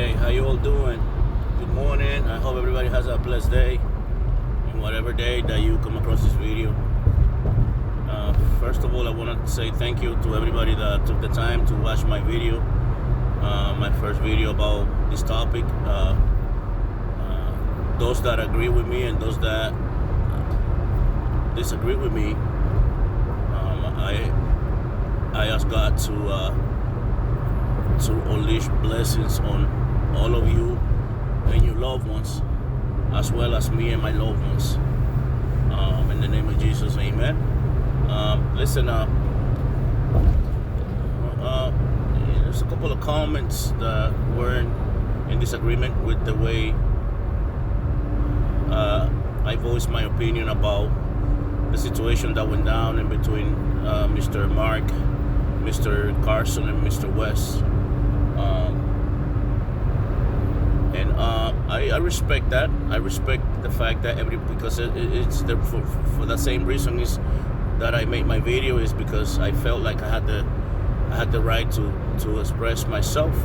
Hey, how you all doing? Good morning. I hope everybody has a blessed day in whatever day that you come across this video. First of all, I want to say thank you to everybody that took the time to watch my video, my first video about this topic. Those that agree with me and those that disagree with me, I ask God to unleash blessings on all of you and your loved ones, as well as me and my loved ones. In the name of Jesus, amen. Listen, there's a couple of comments that were in disagreement with the way I voiced my opinion about the situation that went down in between Mr. Mark, Mr. Carson, and Mr. West. I respect that. I respect the fact that because it's for the same reason is that I made my video, is because I felt like I had the right to express myself.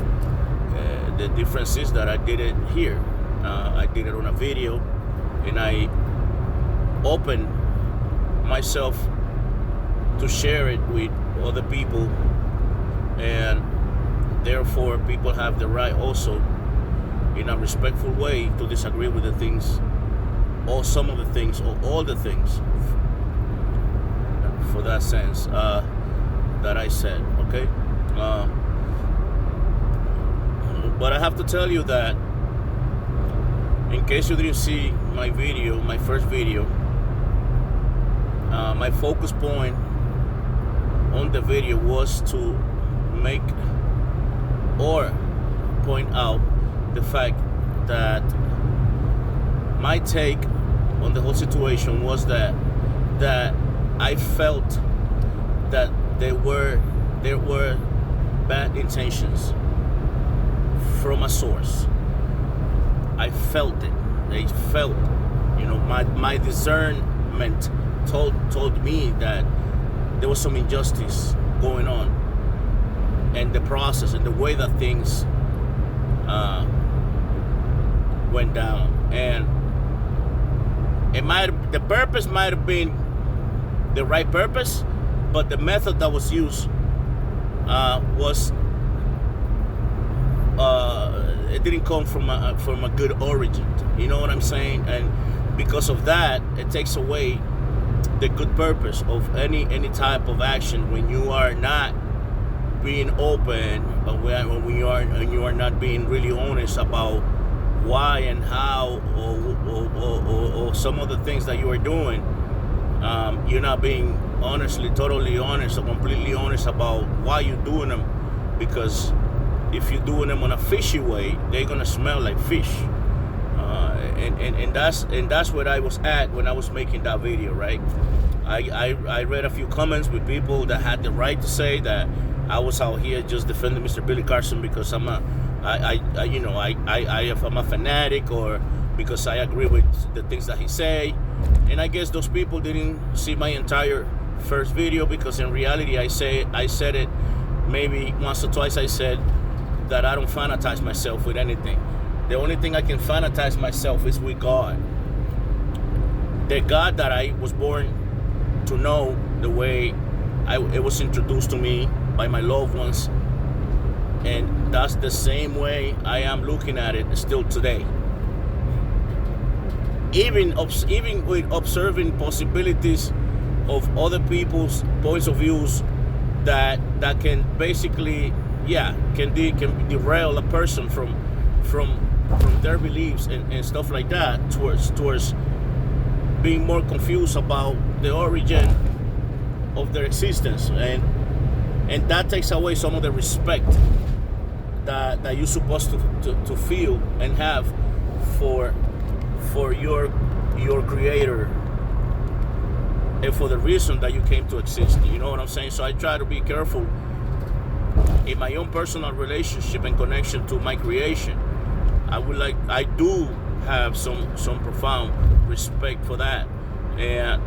The difference is that I did it here. I did it on a video, and I opened myself to share it with other people, and therefore people have the right also, in a respectful way, to disagree with the things, or some of the things, or all the things, for that sense, that I said, okay? But I have to tell you that, in case you didn't see my video, my first video, my focus point on the video was to make or point out the fact that my take on the whole situation was that I felt that there were bad intentions from a source. I felt it. I felt, my discernment told me that there was some injustice going on, and the process and the way that things went down, and the purpose might have been the right purpose, but the method that was used it didn't come from a good origin. You know what I'm saying? And because of that, it takes away the good purpose of any type of action when you are not being open, or when you are not being really honest about why and how, or some of the things that you are doing. You're not being totally honest, or completely honest about why you're doing them, because if you're doing them on a fishy way, they're gonna smell like fish. And that's where I was at when I was making that video, right? I read a few comments with people that had the right to say that I was out here just defending Mr. Billy Carson because I'm a fanatic, or because I agree with the things that he say. And I guess those people didn't see my entire first video, because in reality I said it maybe once or twice. I said that I don't fantasize myself with anything. The only thing I can fantasize myself is with God. The God that I was born to know, the way it was introduced to me by my loved ones. And that's the same way I am looking at it still today. Even with observing possibilities of other people's points of views that can basically, can derail a person from their beliefs and stuff like that, towards being more confused about the origin of their existence, and that takes away some of the respect that you're supposed to feel and have for your creator, and for the reason that you came to exist. You know what I'm saying? So I try to be careful in my own personal relationship and connection to my creation. I do have some profound respect for that, and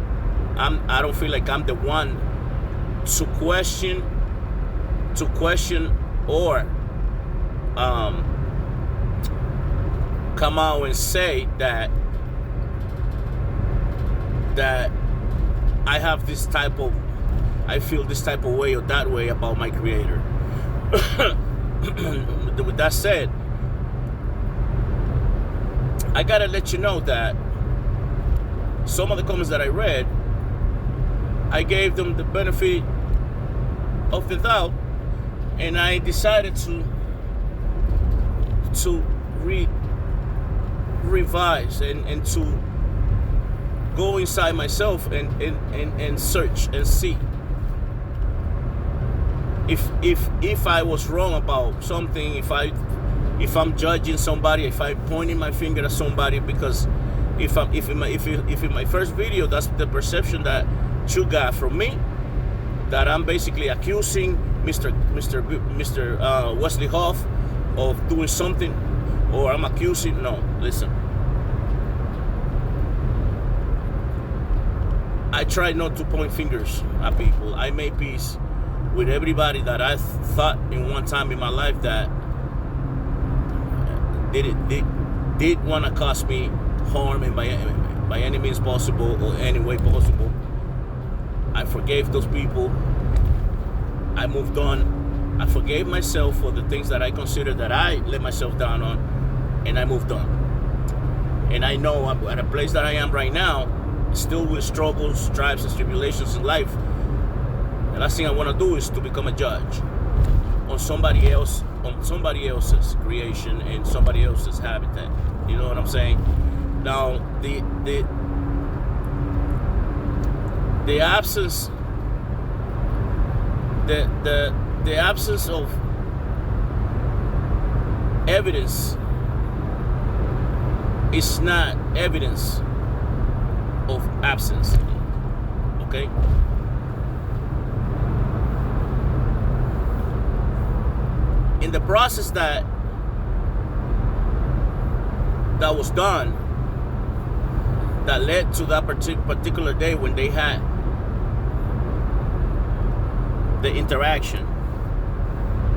I don't feel like I'm the one to question or come out and say that I have this type of, I feel this type of way or that way about my creator. With that said, I gotta let you know that some of the comments that I read, I gave them the benefit of the doubt, and I decided to revise and to go inside myself and search and see if I was wrong about something, if I'm judging somebody, if I'm pointing my finger at somebody, because if in my first video that's the perception that you got from me, that I'm basically accusing Mr. Wesley Huff of doing something, or I'm accusing, no, listen. I try not to point fingers at people. I made peace with everybody that I thought in one time in my life that did want to cause me harm, and by any means possible or any way possible. I forgave those people. I moved on. I forgave myself for the things that I considered that I let myself down on, and I moved on. And I know I'm at a place that I am right now, still with struggles, strives, and tribulations in life. The last thing I want to do is to become a judge on somebody else's creation and somebody else's habitat. You know what I'm saying? Now, the absence, the absence of evidence is not evidence of absence. Okay? In the process that was done, that led to that particular day when they had the interaction.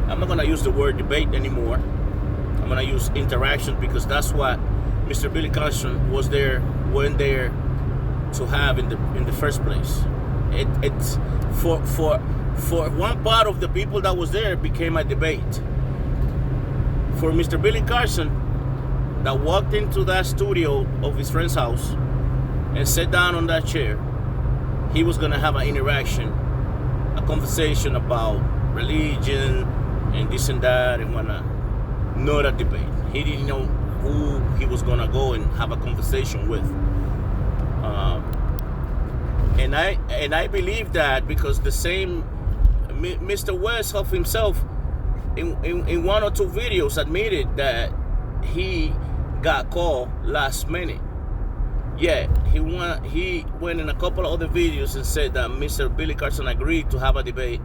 I'm not going to use the word debate anymore. I'm going to use interaction, because that's what Mr. Billy Carson went there to have in the first place. It's for one part of the people that was there, it became a debate. For Mr. Billy Carson, that walked into that studio of his friend's house and sat down on that chair, he was going to have an interaction, a conversation about religion and this and that and whatnot. Not a debate. He didn't know who he was going to go and have a conversation with. And I believe that because the same Mr. West Huff himself in one or two videos admitted that he got called last minute. Yeah, he went in a couple of other videos and said that Mr. Billy Carson agreed to have a debate.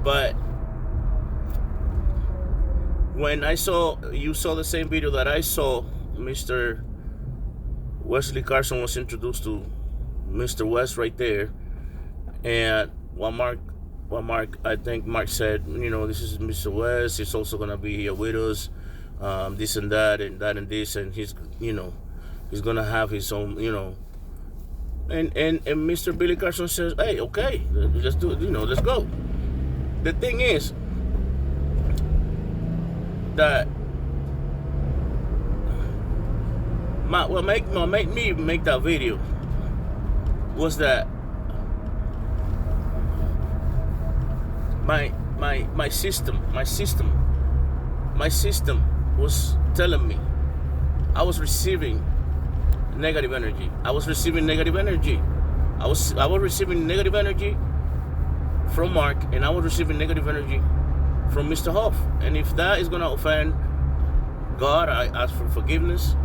But when you saw the same video that I saw, Mr. Wesley Carson was introduced to Mr. West right there, and I think Mark said, this is Mr. West, he's also gonna be here with us, this and that and this, and he's gonna have his own, and Mr. Billy Carson says, hey, okay, let's do it, let's go. The thing is that what made me make that video was that my system was telling me I was receiving negative energy. I was receiving negative energy from Mark, and I was receiving negative energy from Mr. Huff. And if that is going to offend God, I ask for forgiveness.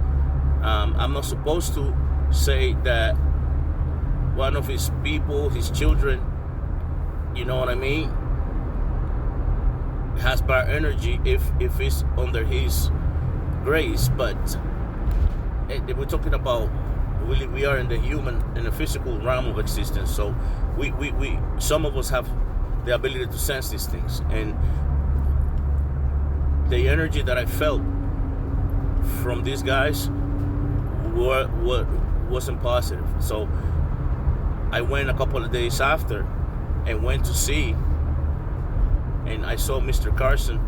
I'm not supposed to say that one of his people, his children, you know what I mean, has bad energy if it's under his grace. But we're talking about, we are in the physical realm of existence. So we some of us have the ability to sense these things, and the energy that I felt from these guys wasn't positive. So I went a couple of days after and went to see, and I saw Mr. Carson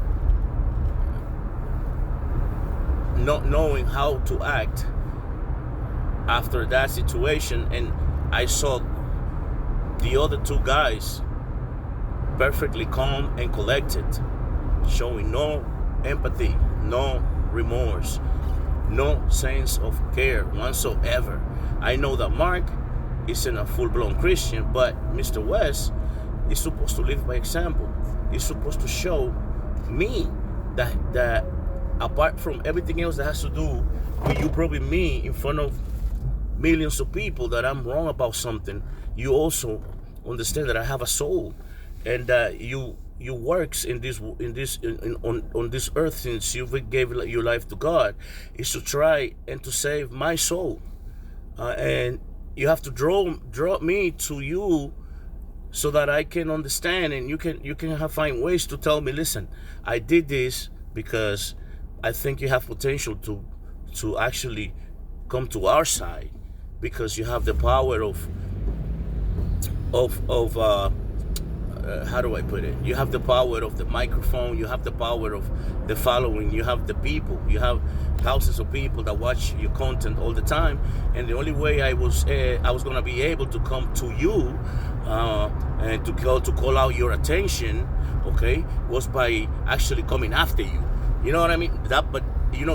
not knowing how to act after that situation, and I saw the other two guys perfectly calm and collected, showing no empathy, no remorse, no sense of care whatsoever. I know that Mark isn't a full-blown Christian, but Mr. West is supposed to live by example. He's supposed to show me that apart from everything else that has to do with you proving me in front of millions of people that I'm wrong about something, you also understand that I have a soul, and that you works on this earth, since you gave your life to God, is to try and to save my soul, and you have to draw me to you so that I can understand, and you can find ways to tell me, listen, I did this because I think you have potential to actually come to our side, because you have the power of how do I put it? You have the power of the microphone. You have the power of the following. You have the people. You have thousands of people that watch your content all the time. And the only way I was gonna be able to come to you and to call out your attention, okay, was by actually coming after you. You know what I mean? But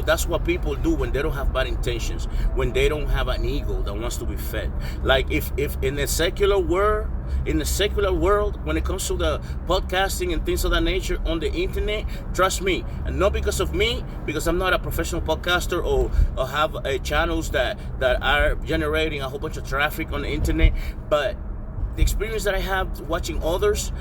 that's what people do when they don't have bad intentions, when they don't have an ego that wants to be fed. Like if in the secular world, when it comes to the podcasting and things of that nature on the internet, trust me, and not because of me, because I'm not a professional podcaster or have channels that are generating a whole bunch of traffic on the internet, but the experience that I have watching others,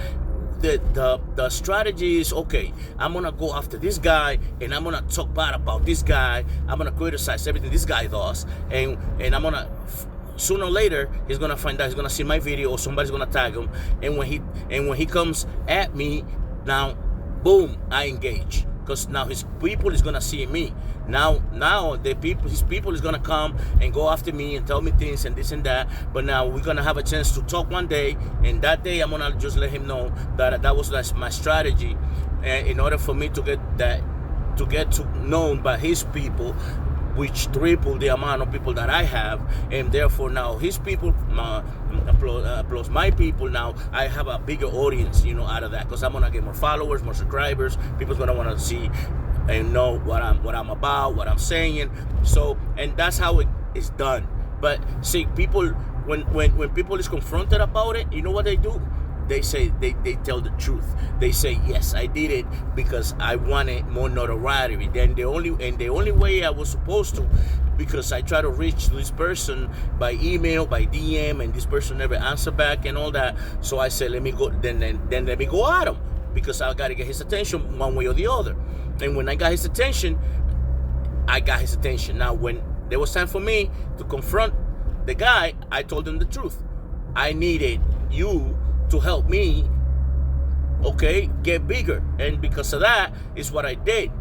the strategy is, okay, I'm gonna go after this guy and I'm gonna talk bad about this guy. I'm gonna criticize everything this guy does, and I'm gonna sooner or later he's gonna find out, he's gonna see my video or somebody's gonna tag him, and when he comes at me, now boom, I engage, because now his people is gonna see me. Now his people is gonna come and go after me and tell me things and this and that. But now we're gonna have a chance to talk one day, and that day I'm gonna just let him know that was my strategy, and in order for me to get known by his people, which triple the amount of people that I have, and therefore now his people plus my people, now I have a bigger audience, out of that, because I'm gonna get more followers, more subscribers. People's gonna want to see and know what I'm about, what I'm saying. So, and that's how it is done. But see, people, when people is confronted about it, you know what they do? They say they tell the truth. They say, yes, I did it because I wanted more notoriety. Then the only way I was supposed to, because I try to reach this person by email, by DM, and this person never answered back and all that. So I said, let me go. Then let me go at him, because I got to get his attention one way or the other. And when I got his attention, I got his attention. Now, when there was time for me to confront the guy, I told him the truth. I needed you to help me, okay, get bigger. And because of that is what I did.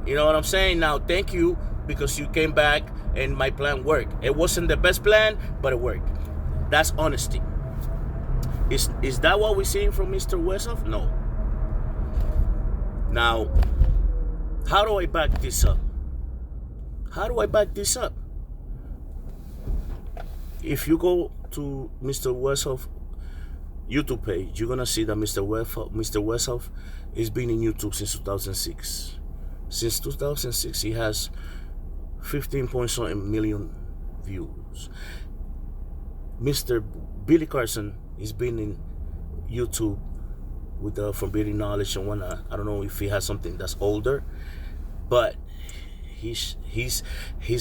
You know what I'm saying? Now, thank you, because you came back and my plan worked. It wasn't the best plan, but it worked. That's honesty. Is that what we're seeing from Mr. Westhoff? No. Now, how do I back this up? If you go to Mr. Westhoff YouTube page, you're gonna see that Mr. Westhoff has been in YouTube since 2006. Since 2006, he has 15.something million views. Mr. Billy Carson has been in YouTube with the Forbidden Knowledge and whatnot. I don't know if he has something that's older, but his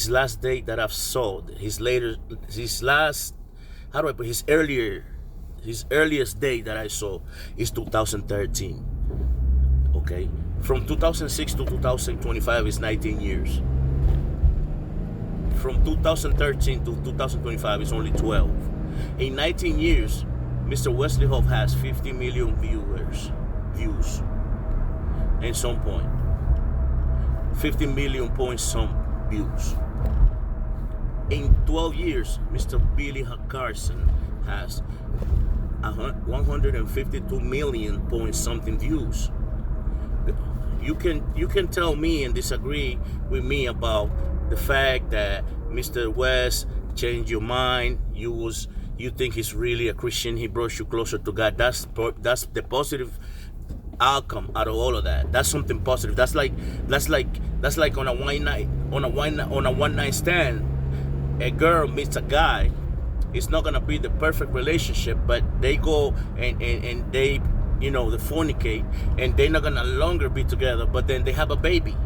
last date that I've saw, his earliest date that I saw is 2013. Okay, from 2006 to 2025 is 19 years. From 2013 to 2025 is only 12. In 19 years, Mr. Wesley Huff has 50 million views. In some point, 50 million point some views. In 12 years, Mr. Billy Carson has 152 million point something views. You can tell me and disagree with me about the fact that Mr. West changed your mind. You think he's really a Christian. He brought you closer to God. That's the positive outcome out of all of that. That's something positive. That's like on a one night stand. A girl meets a guy. It's not gonna be the perfect relationship, but they go and they they fornicate, and they're not gonna longer be together, but then they have a baby.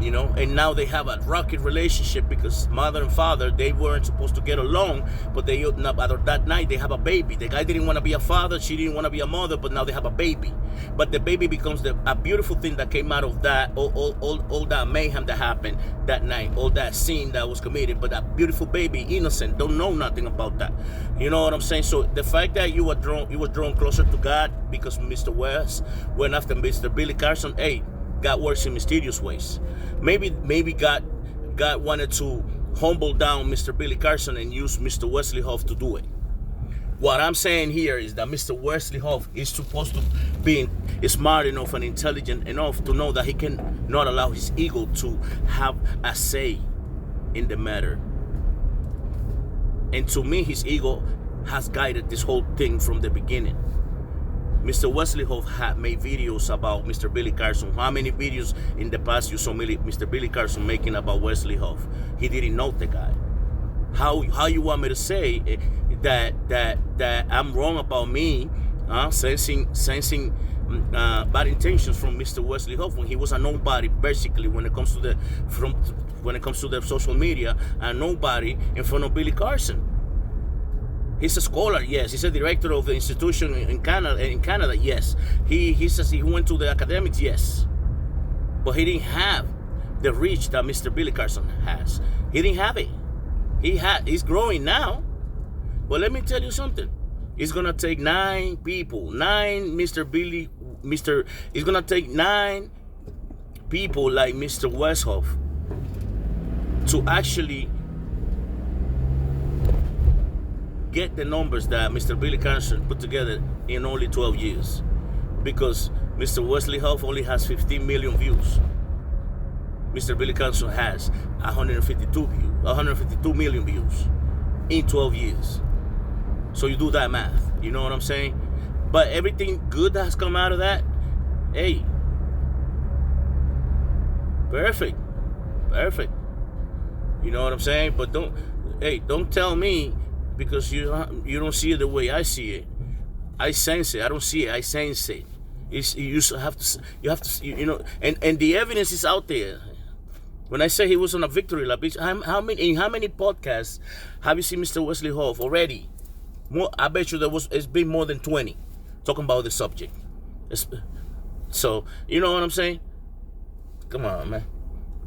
And now they have a rocket relationship because mother and father, they weren't supposed to get along, but that night they have a baby. The guy didn't want to be a father, she didn't want to be a mother, but now they have a baby. But the baby becomes a beautiful thing that came out of that, all that mayhem that happened that night, all that scene that was committed. But that beautiful baby, innocent, don't know nothing about that. You know what I'm saying? So the fact that you were drawn closer to God because Mr. West went after Mr. Billy Carson, hey, God works in mysterious ways. Maybe God wanted to humble down Mr. Billy Carson and use Mr. Wesley Huff to do it. What I'm saying here is that Mr. Wesley Huff is supposed to be smart enough and intelligent enough to know that he can not allow his ego to have a say in the matter. And to me, his ego has guided this whole thing from the beginning. Mr. Wesley Huff had made videos about Mr. Billy Carson. How many videos in the past you saw Mr. Billy Carson making about Wesley Huff? He didn't know the guy. How you want me to say that I'm wrong about me sensing bad intentions from Mr. Wesley Huff when he was a nobody, basically, when it comes to the social media, a nobody in front of Billy Carson. He's a scholar, yes. He's a director of the institution in Canada, yes. He says he went to the academics, yes. But he didn't have the reach that Mr. Billy Carson has. He didn't have it. He's growing now. But let me tell you something. It's gonna take 9 people, it's gonna take 9 people like Mr. Westhoff to actually get the numbers that Mr. Billy Carson put together in only 12 years. Because Mr. Wesley Huff only has 15 million views. Mr. Billy Carson has 152 million views in 12 years. So you do that math, you know what I'm saying? But everything good that has come out of that, hey, perfect. You know what I'm saying? But don't tell me, because you don't see it the way I see it. I sense it. I don't see it. I sense it. You have to, and the evidence is out there. When I say he was on a victory lap, how many podcasts have you seen Mr. Wesley Huff already? I bet you it's been more than 20 talking about the subject. So you know what I'm saying? Come on, man.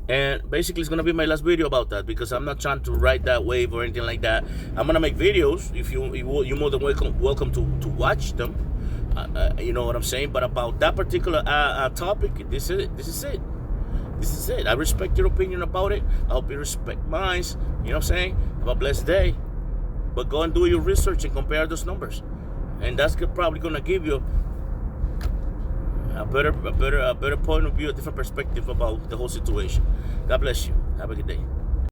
And basically, it's gonna be my last video about that, because I'm not trying to ride that wave or anything like that. I'm gonna make videos. If you're more than welcome to watch them. You know what I'm saying? But about that particular topic, this is it. I respect your opinion about it. I hope you respect mine. You know what I'm saying? Have a blessed day. But go and do your research and compare those numbers, and that's probably gonna give you a better point of view, a different perspective about the whole situation. God bless you. Have a good day.